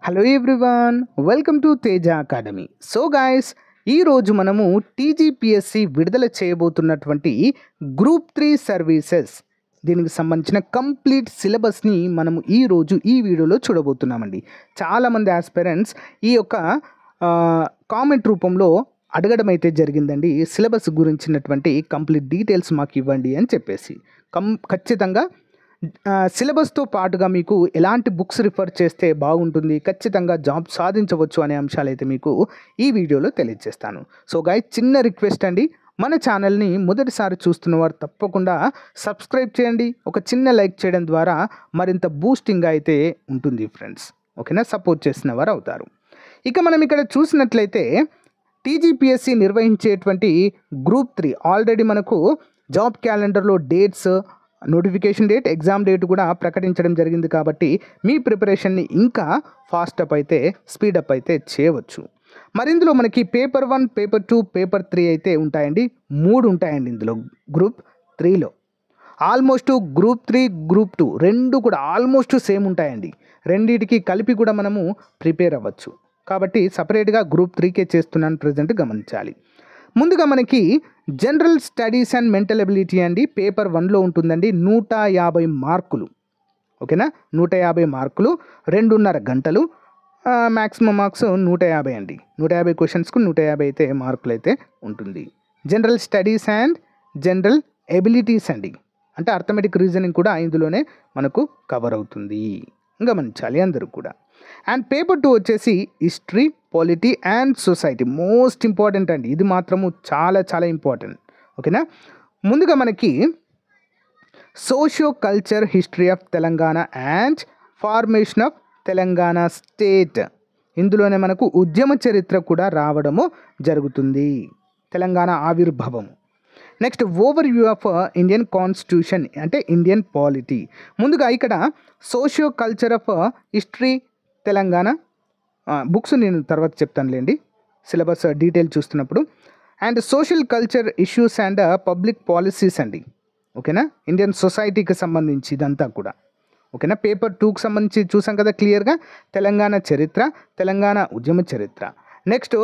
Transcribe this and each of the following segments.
Hello everyone, welcome to Teja academy. So guys, ఈరోజు మనము TGPSC విడుదల చేయబోతున్నటువంటి గ్రూప్ 3 సర్వీసెస్ దీనికి సంబంధించిన కంప్లీట్ సిలబస్ని మనము ఈరోజు ఈ వీడియోలో చూడబోతున్నామండి. చాలామంది ఆస్పిరెంట్స్ ఈ యొక్క కామెంట్ రూపంలో అడగడం అయితే జరిగిందండి, సిలబస్ గురించినటువంటి కంప్లీట్ డీటెయిల్స్ మాకు ఇవ్వండి అని చెప్పేసి. ఖచ్చితంగా సిలబస్తో పాటుగా మీకు ఎలాంటి బుక్స్ రిఫర్ చేస్తే బాగుంటుంది, ఖచ్చితంగా జాబ్ సాధించవచ్చు అనే అంశాలు అయితే మీకు ఈ వీడియోలో తెలియజేస్తాను. సో గాయస్, చిన్న రిక్వెస్ట్ అండి, మన ఛానల్ని మొదటిసారి చూస్తున్నవారు తప్పకుండా సబ్స్క్రైబ్ చేయండి. ఒక చిన్న లైక్ చేయడం ద్వారా మరింత బూస్టింగ్గా అయితే ఉంటుంది ఫ్రెండ్స్. ఓకేనా, సపోర్ట్ చేసిన వారు అవుతారు. ఇక మనం ఇక్కడ చూసినట్లయితే టీజీపీఎస్సి నిర్వహించేటువంటి గ్రూప్ 3 ఆల్రెడీ మనకు జాబ్ క్యాలెండర్లో dates, notification date, exam date కూడా ప్రకటించడం జరిగింది. కాబట్టి మీ ప్రిపరేషన్ని ఇంకా స్పీడప్ అయితే చేయవచ్చు. మరి ఇందులో మనకి పేపర్ 1, పేపర్ 2, పేపర్ 3 అయితే ఉంటాయండి. 3 ఉంటాయండి ఇందులో గ్రూప్ 3లో. ఆల్మోస్ట్ గ్రూప్ 3, గ్రూప్ 2 రెండు కూడా ఆల్మోస్ట్ సేమ్ ఉంటాయండి. రెండింటికి కలిపి కూడా మనము ప్రిపేర్ అవ్వచ్చు. కాబట్టి సపరేట్గా గ్రూప్ 3కే చేస్తున్నాను ప్రజెంట్, గమనించాలి. ముందుగా మనకి general studies and mental ability అండి, పేపర్ 1లో ఉంటుందండి. 150 మార్కులు. ఓకేనా, 150 మార్కులు, 2.5 గంటలు. మ్యాక్సిమం మార్క్స్ 150 అండి. 150 క్వశ్చన్స్కు 150 అయితే మార్కులు అయితే ఉంటుంది. General studies and general abilities అండి, అంటే అర్థమెటిక్ రీజనింగ్ కూడా ఇందులోనే మనకు కవర్ అవుతుంది, గమనించాలి అందరూ కూడా. అండ్ పేపర్ 2 వచ్చేసి history, polity and society. Most important అండి, ఇది మాత్రము చాలా చాలా ఇంపార్టెంట్. ఓకేనా, ముందుగా మనకి socio culture history of Telangana and formation of Telangana state. ఇందులోనే మనకు ఉద్యమ చరిత్ర కూడా రావడము జరుగుతుంది, తెలంగాణ ఆవిర్భావం. Next over view of Indian constitution, అంటే ఇండియన్ పాలిటీ. ముందుగా ఇక్కడ socio culture of history Telangana books నేను తర్వాత చెప్తానులేండి, సిలబస్ డీటెయిల్ చూస్తున్నప్పుడు. And social culture issues and public policies అండి. ఓకేనా, ఇండియన్ సొసైటీకి సంబంధించి ఇదంతా కూడా. ఓకేనా, పేపర్ 2కి సంబంధించి చూసాం కదా క్లియర్గా, తెలంగాణ చరిత్ర, తెలంగాణ ఉద్యమ చరిత్ర. నెక్స్ట్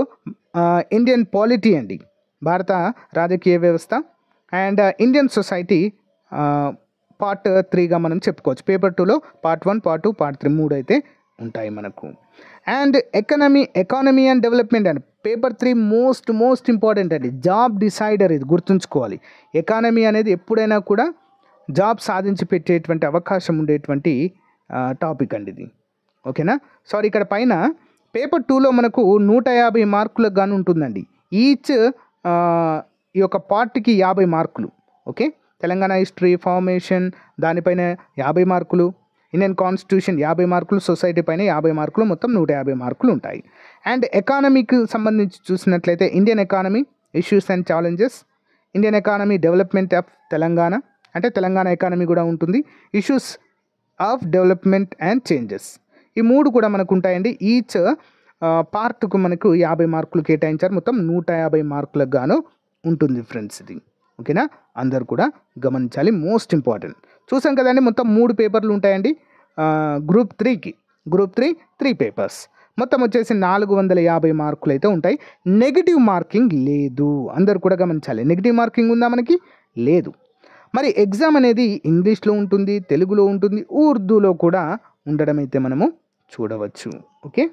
ఇండియన్ పాలిటీ అండి, భారత రాజకీయ వ్యవస్థ. అండ్ ఇండియన్ సొసైటీ పార్ట్ 3గా మనం చెప్పుకోవచ్చు. పేపర్ 2లో పార్ట్ 1, పార్ట్ 2, పార్ట్ 3 3 అయితే ఉంటాయి మనకు. అండ్ ఎకానమీ అండ్ డెవలప్మెంట్ అండి, పేపర్ 3 మోస్ట్ ఇంపార్టెంట్ అండి, జాబ్ డిసైడర్. ఇది గుర్తుంచుకోవాలి. ఎకానమీ అనేది ఎప్పుడైనా కూడా జాబ్ సాధించి పెట్టేటువంటి అవకాశం ఉండేటువంటి టాపిక్ అండి ఇది. ఓకేనా, సారీ, ఇక్కడ పైన పేపర్ 2లో మనకు 150 మార్కులకు గాను ఉంటుందండి. ఈచ్ ఈ యొక్క పార్ట్కి 50 మార్కులు. ఓకే, తెలంగాణ హిస్టరీ, ఫార్మేషన్ దానిపైన 50 మార్కులు, ఇండియన్ కాన్స్టిట్యూషన్ 50 మార్కులు, సొసైటీ పైన 50 మార్కులు, మొత్తం 150 మార్కులు ఉంటాయి. అండ్ ఎకానమీకి సంబంధించి చూసినట్లయితే Indian economy issues and challenges, Indian economy development of Telangana, అంటే తెలంగాణ ఎకానమీ కూడా ఉంటుంది, issues of development and changes. ఈ 3 కూడా మనకు ఉంటాయండి. ఈచ్ పార్ట్కు మనకు 50 మార్కులు కేటాయించారు, మొత్తం 150 మార్కులకు గాను ఉంటుంది ఫ్రెండ్స్ ఇది. ఓకేనా, అందరు కూడా గమనించాలి, మోస్ట్ ఇంపార్టెంట్. చూసాం కదండి, మొత్తం 3 పేపర్లు ఉంటాయండి గ్రూప్ 3కి. గ్రూప్ 3 పేపర్స్ మొత్తం వచ్చేసి 450 మార్కులు అయితే ఉంటాయి. నెగిటివ్ మార్కింగ్ లేదు, అందరు కూడా గమనించాలి. నెగిటివ్ మార్కింగ్ ఉందా మనకి? లేదు. మరి ఎగ్జామ్ అనేది ఇంగ్లీష్లో ఉంటుంది, తెలుగులో ఉంటుంది, ఉర్దూలో కూడా ఉండడం అయితే మనము చూడవచ్చు. ఓకే,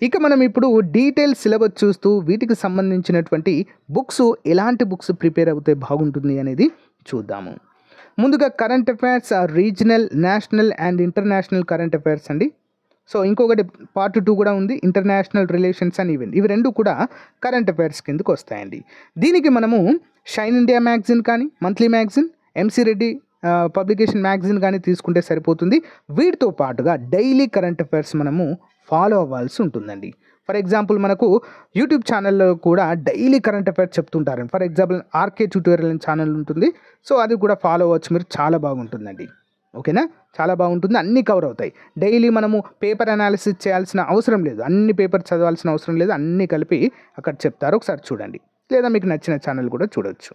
ఇక మనం ఇప్పుడు డీటెయిల్ సిలబస్ చూస్తూ వీటికి సంబంధించినటువంటి బుక్స్, ఎలాంటి బుక్స్ ప్రిపేర్ అవుతే బాగుంటుంది అనేది చూద్దాము. ముందుగా current affairs, regional, national and international current affairs అండి. సో ఇంకొకటి పార్ట్ 2 కూడా ఉంది, ఇంటర్నేషనల్ రిలేషన్స్ అండ్ ఈవెంట్. ఇవి రెండు కూడా కరెంట్ అఫైర్స్ కిందకు వస్తాయండి. దీనికి మనము షైన్ ఇండియా మ్యాగజైన్ కానీ, monthly magazine, MC Reddy publication magazine కానీ తీసుకుంటే సరిపోతుంది. వీటితో పాటుగా డైలీ కరెంట్ అఫైర్స్ మనము ఫాలో అవ్వాల్సి ఉంటుందండి. ఫర్ ఎగ్జాంపుల్ మనకు యూట్యూబ్ ఛానల్లో కూడా డైలీ కరెంట్ అఫైర్స్ చెప్తుంటారండి. ఫర్ ఎగ్జాంపుల్ ఆర్కే ట్యూటోరియల్ అనే ఛానల్ ఉంటుంది, సో అది కూడా ఫాలో అవ్వచ్చు మీరు, చాలా బాగుంటుందండి. ఓకేనా, చాలా బాగుంటుంది, అన్నీ కవర్ అవుతాయి. డైలీ మనము పేపర్ అనాలిసిస్ చేయాల్సిన అవసరం లేదు, అన్ని పేపర్ చదవాల్సిన అవసరం లేదు, అన్నీ కలిపి అక్కడ చెప్తారు, ఒకసారి చూడండి. లేదా మీకు నచ్చిన ఛానల్ కూడా చూడవచ్చు.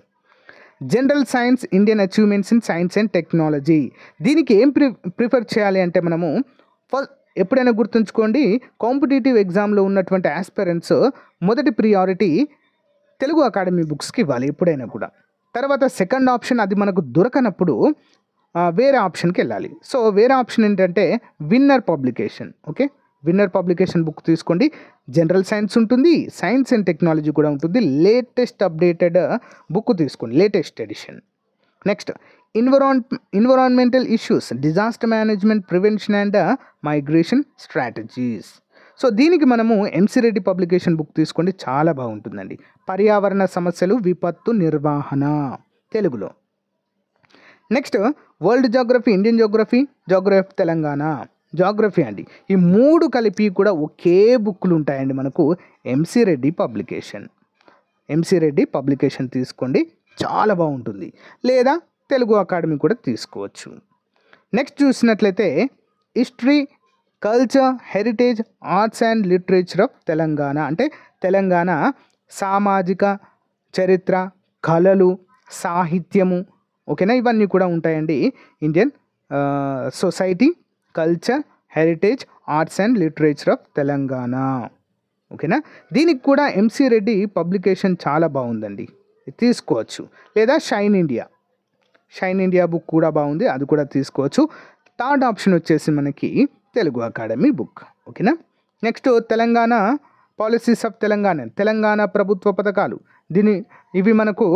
General science, Indian achievements in science and technology. దీనికి ఏం ప్రిఫర్ చేయాలి అంటే మనము ఎప్పుడైనా గుర్తుంచుకోండి, కాంపిటేటివ్ ఎగ్జామ్లో ఉన్నటువంటి ఆస్పిరెంట్స్ మొదటి ప్రియారిటీ తెలుగు అకాడమీ బుక్స్కి ఇవ్వాలి ఎప్పుడైనా కూడా. తర్వాత సెకండ్ ఆప్షన్ అది మనకు దొరకనప్పుడు వేరే ఆప్షన్కి వెళ్ళాలి. సో వేరే ఆప్షన్ ఏంటంటే winner publication. Okay, winner publication book తీసుకోండి. జనరల్ సైన్స్ ఉంటుంది, సైన్స్ అండ్ టెక్నాలజీ కూడా ఉంటుంది. లేటెస్ట్ అప్డేటెడ్ బుక్ తీసుకోండి, latest edition. Next environmental issues, disaster management, prevention and migration strategies. So దీనికి మనము ఎంసీ రెడ్డి పబ్లికేషన్ బుక్ తీసుకోండి, చాలా బాగుంటుందండి. పర్యావరణ సమస్యలు, విపత్తు నిర్వహణ తెలుగులో. Next world geography, Indian geography, geography of Telangana, geography అండి. ఈ మూడు కలిపి కూడా ఒకే బుక్లు ఉంటాయండి మనకు MC Reddy publication. MC Reddy publication తీసుకోండి, చాలా బాగుంటుంది. లేదా తెలుగు అకాడమీ కూడా తీసుకోవచ్చు. నెక్స్ట్ చూసినట్లయితే history, culture, heritage, arts and literature of Telangana, అంటే తెలంగాణ సామాజిక చరిత్ర, కళలు, సాహిత్యము, ఓకేనా, ఇవన్నీ కూడా ఉంటాయండి. Indian society, culture, heritage, arts and literature of Telangana, ఓకేనా. దీనికి కూడా ఎంసీ రెడ్డి పబ్లికేషన్ చాలా బాగుందండి, తీసుకోవచ్చు. లేదా షైన్ ఇండియా బుక్ కూడా బాగుంది, అది కూడా తీసుకోవచ్చు. థర్డ్ ఆప్షన్ వచ్చేసి మనకి తెలుగు అకాడమీ బుక్, ఓకేనా. Next Telangana policies of Telangana ప్రభుత్వ పథకాలు. ఇవి మనకు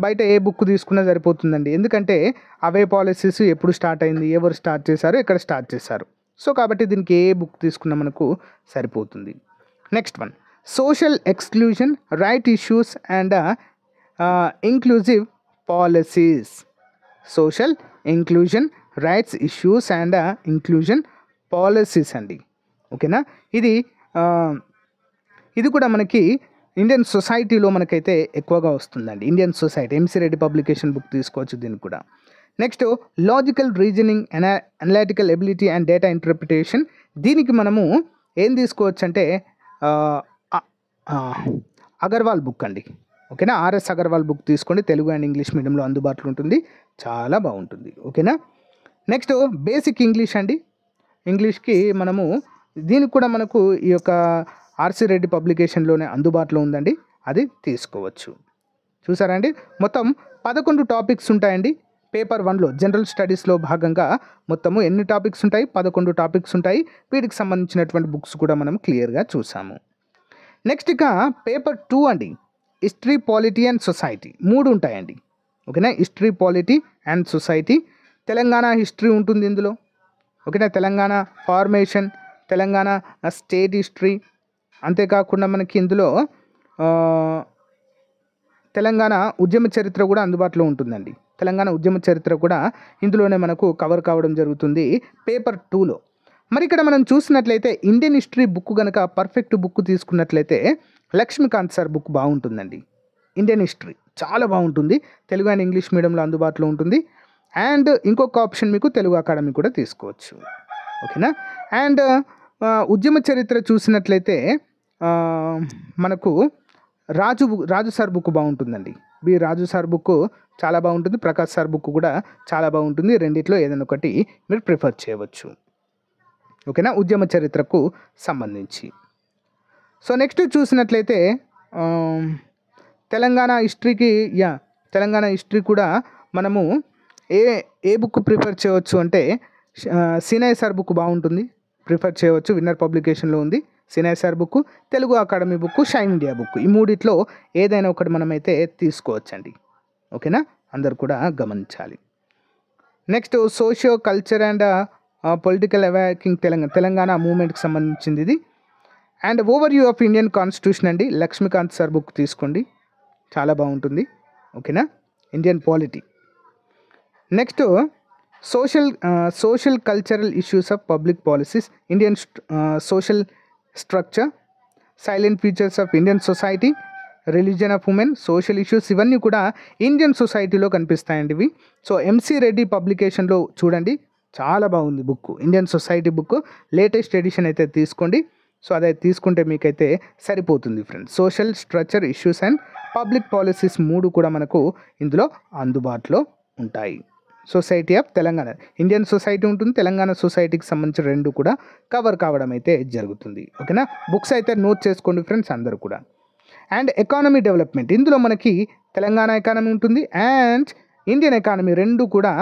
బయట ఏ బుక్ తీసుకున్నా సరిపోతుందండి, ఎందుకంటే అవే పాలసీస్ ఎప్పుడు స్టార్ట్ అయింది, ఎవరు స్టార్ట్ చేశారు, ఎక్కడ స్టార్ట్ చేశారు. సో కాబట్టి దీనికి ఏ బుక్ తీసుకున్నా మనకు సరిపోతుంది. Next one social exclusion, right issues and inclusive policies. Social inclusion, rights issues and inclusion policies అండి, ఓకేనా. ఇది కూడా మనకి ఇండియన్ సొసైటీలో మనకైతే ఎక్కువగా వస్తుందండి. Indian society MC Reddy publication book తీసుకోవచ్చు దీనికి కూడా. Next logical reasoning, analytical ability and data interpretation. దీనికి మనము ఏం తీసుకోవచ్చు అంటే అగర్వాల్ బుక్ అండి, ఓకేనా. ఆర్ఎస్ అగర్వాల్ బుక్ తీసుకోండి, తెలుగు అండ్ ఇంగ్లీష్ మీడియంలో అందుబాటులో ఉంటుంది, చాలా బాగుంటుంది, ఓకేనా. నెక్స్ట్ బేసిక్ ఇంగ్లీష్ అండి. ఇంగ్లీష్కి మనము దీనికి కూడా మనకు ఈ యొక్క ఆర్సీ రెడ్డి పబ్లికేషన్లోనే అందుబాటులో ఉందండి, అది తీసుకోవచ్చు. చూసారా అండి, మొత్తం 11 టాపిక్స్ ఉంటాయండి పేపర్ 1లో. జనరల్ స్టడీస్లో భాగంగా మొత్తము ఎన్ని టాపిక్స్ ఉంటాయి? 11 టాపిక్స్ ఉంటాయి. వీటికి సంబంధించినటువంటి బుక్స్ కూడా మనం క్లియర్గా చూసాము. నెక్స్ట్ ఇక పేపర్ 2 అండి, హిస్టరీ, పాలిటీ అండ్ సొసైటీ. 3 ఉంటాయండి, ఓకేనా. History, polity and society. Telangana history ఉంటుంది ఇందులో, ఓకేనా. Telangana formation, Telangana state history, అంతేకాకుండా మనకి ఇందులో తెలంగాణ ఉద్యమ చరిత్ర కూడా అందుబాటులో ఉంటుందండి. తెలంగాణ ఉద్యమ చరిత్ర కూడా ఇందులోనే మనకు కవర్ కావడం జరుగుతుంది పేపర్ 2లో. మరి ఇక్కడ మనం చూసినట్లయితే ఇండియన్ హిస్టరీ బుక్ కనుక పర్ఫెక్ట్ బుక్ తీసుకున్నట్లయితే లక్ష్మీకాంత్ సార్ బుక్ బాగుంటుందండి. ఇండియన్ హిస్టరీ చాలా బాగుంటుంది, తెలుగు అండ్ ఇంగ్లీష్ మీడియంలో అందుబాటులో ఉంటుంది. అండ్ ఇంకొక ఆప్షన్ మీకు తెలుగు అకాడమీ కూడా తీసుకోవచ్చు, ఓకేనా. అండ్ ఉద్యమ చరిత్ర చూసినట్లయితే మనకు రాజు సార్ బుక్ బాగుంటుందండి. రాజు సార్ బుక్ చాలా బాగుంటుంది, ప్రకాష్ సార్ బుక్ కూడా చాలా బాగుంటుంది. రెండిట్లో ఏదైనా ఒకటి మీరు ప్రిఫర్ చేయవచ్చు, ఓకేనా, ఉద్యమ చరిత్రకు సంబంధించి. సో నెక్స్ట్ చూసినట్లయితే తెలంగాణ హిస్టరీ కూడా మనము ఏ బుక్ ప్రిఫర్ చేయవచ్చు అంటే సినయ్ సార్ బుక్ బాగుంటుంది, ప్రిఫర్ చేయవచ్చు. విన్నర్ పబ్లికేషన్లో ఉంది సినయ్ sir book, Telugu academy book, Shine India book. ఈ మూడిట్లో ఏదైనా ఒకటి మనమైతే తీసుకోవచ్చండి, ఓకేనా. అందరు కూడా గమనించాలి. Next socio culture and political awakening Telangana మూవ్మెంట్కి సంబంధించింది ఇది. And overview of Indian constitution అండి, లక్ష్మీకాంత్ సార్ బుక్ తీసుకోండి, చాలా బాగుంటుంది, ఓకేనా. Indian polity. Next social cultural issues of public policies, Indian social structure, salient features of Indian society, religion of women, social issues, ఇవన్నీ కూడా ఇండియన్ సొసైటీలో కనిపిస్తాయండి ఇవి. So MC Reddy పబ్లికేషన్లో చూడండి, చాలా బాగుంది book, Indian society book, latest edition అయితే తీసుకోండి. సో అదైతే తీసుకుంటే మీకైతే సరిపోతుంది friends. Social structure, issues and public policies 3 కూడా మనకు ఇందులో అందుబాటులో ఉంటాయి. Society of Telangana, Indian society ఉంటుంది, తెలంగాణ సొసైటీకి సంబంధించిన రెండు కూడా కవర్ కావడం అయితే జరుగుతుంది. ఓకేనా, బుక్స్ అయితే నోట్ చేసుకోండి ఫ్రెండ్స్ అందరూ కూడా. అండ్ ఎకానమీ డెవలప్మెంట్, ఇందులో మనకి తెలంగాణ ఎకానమీ ఉంటుంది అండ్ ఇండియన్ ఎకానమీ రెండు కూడా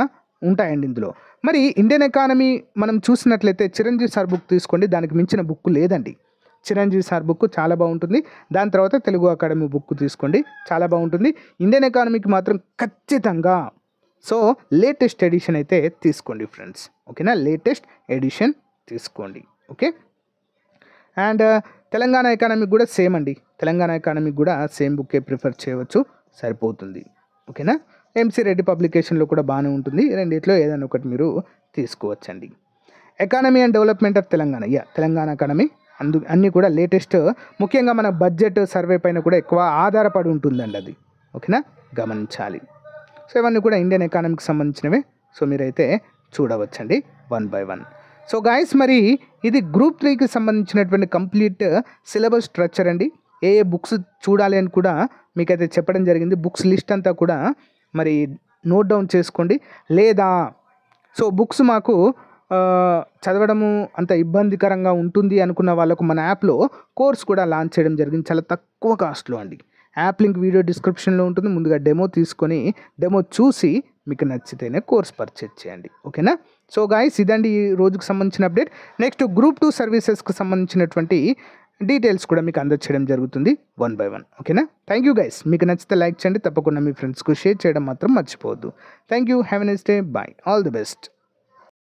ఉంటాయండి ఇందులో. మరి ఇండియన్ ఎకానమీ మనం చూసినట్లయితే చిరంజీవి సార్ బుక్ తీసుకోండి, దానికి మించిన బుక్ లేదండి. చిరంజీవి సార్ బుక్ చాలా బాగుంటుంది. దాని తర్వాత తెలుగు అకాడమీ బుక్ తీసుకోండి, చాలా బాగుంటుంది. ఇండియన్ ఎకానమీకి మాత్రం ఖచ్చితంగా సో లేటెస్ట్ ఎడిషన్ అయితే తీసుకోండి ఫ్రెండ్స్. ఓకేనా, లేటెస్ట్ ఎడిషన్ తీసుకోండి. ఓకే, అండ్ తెలంగాణ ఎకానమీకి కూడా సేమ్ అండి, తెలంగాణ ఎకానమీకి కూడా సేమ్ బుక్కే ప్రిఫర్ చేయవచ్చు, సరిపోతుంది. ఓకేనా, ఎంసీ రెడ్డి పబ్లికేషన్లో కూడా బాగానే ఉంటుంది, రెండిట్లో ఏదైనా ఒకటి మీరు తీసుకోవచ్చండి. Economy and development of Telangana, Telangana economy అన్నీ కూడా లేటెస్ట్, ముఖ్యంగా మన బడ్జెట్ సర్వే పైన కూడా ఎక్కువ ఆధారపడి ఉంటుందండి అది. ఓకేనా, గమనించాలి. సో ఇవన్నీ కూడా ఇండియన్ ఎకానమీకి సంబంధించినవే, సో మీరైతే చూడవచ్చండి 1 by 1. సో గాయస్, మరి ఇది గ్రూప్ 3కి సంబంధించినటువంటి కంప్లీట్ సిలబస్ స్ట్రక్చర్ అండి. ఏ బుక్స్ చూడాలి అని కూడా మీకైతే చెప్పడం జరిగింది. బుక్స్ లిస్ట్ అంతా కూడా మరి నోట్ డౌన్ చేసుకోండి. లేదా సో బుక్స్ మాకు చదవడము అంత ఇబ్బందికరంగా ఉంటుంది అనుకున్న వాళ్ళకు మన యాప్లో కోర్స్ కూడా లాంచ్ చేయడం జరిగింది, చాలా తక్కువ కాస్ట్లో అండి. యాప్ లింక్ వీడియో డిస్క్రిప్షన్లో ఉంటుంది. ముందుగా డెమో తీసుకొని డెమో చూసి మీకు నచ్చితేనే కోర్స్ పర్చేజ్ చేయండి. ఓకేనా, సో గాయస్ ఇదండి ఈ రోజుకు సంబంధించిన అప్డేట్. నెక్స్ట్ గ్రూప్ 2 సర్వీసెస్కి సంబంధించినటువంటి డీటెయిల్స్ కూడా మీకు అందచేయడం జరుగుతుంది 1 by 1. ఓకేనా, థ్యాంక్ యూ గైస్. మీకు నచ్చితే లైక్ చేయండి, తప్పకుండా మీ ఫ్రెండ్స్కు షేర్ చేయడం మాత్రం మర్చిపోవద్దు. Thank you, have a nice day, bye, all the best.